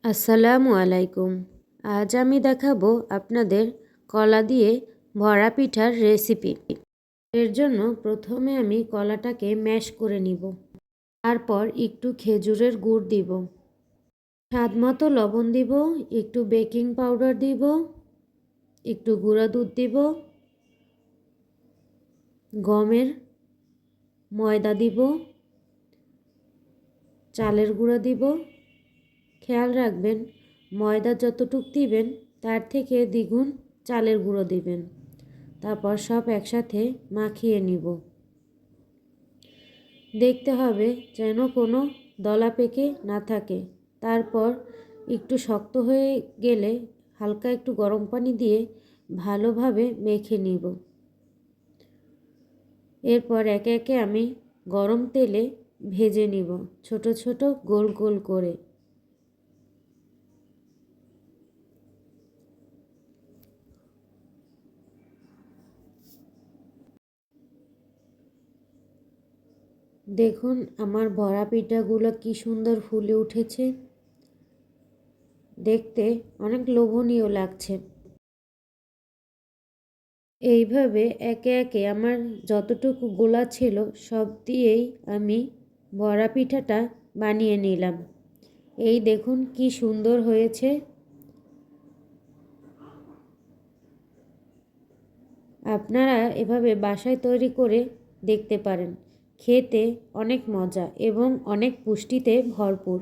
আসসালামু আলাইকুম। আজ আমি দেখাবো আপনাদের কলা দিয়ে ভরা পিঠার রেসিপি। এর জন্য প্রথমে আমি কলাটাকে ম্যাশ করে নিব। তারপর একটু খেজুরের গুড় দিব, স্বাদমতো লবণ দিব, একটু বেকিং পাউডার দিব, একটু গুঁড়া দুধ দিব, গমের ময়দা দিব, চালের গুঁড়া দিব। খেয়াল রাখবেন ময়দা যতটুক দিবেন তার থেকে দ্বিগুণ চালের গুঁড়ো দিবেন। তারপর সব একসাথে মাখিয়ে নিব। দেখতে হবে যেন কোনো দলা পেকে না থাকে। তারপর একটু শক্ত হয়ে গেলে হালকা একটু গরম পানি দিয়ে ভালোভাবে মেখে নিব। এরপর একে একে আমি গরম তেলে ভেজে নিব, ছোট ছোট গোল গোল করে। দেখুন আমার ভরা পিঠাগুলো কি সুন্দর ফুলে উঠেছে, দেখতে অনেক লোভনীয় লাগছে। এইভাবে একে একে আমার যতটুকু গোলা ছিল সব দিয়েই আমি বড়া পিঠাটা বানিয়ে নিলাম। এই দেখুন কি সুন্দর হয়েছে। আপনারা এভাবে বাসায় তৈরি করে দেখতে পারেন। খেতে অনেক মজা এবং অনেক পুষ্টিতে ভরপুর।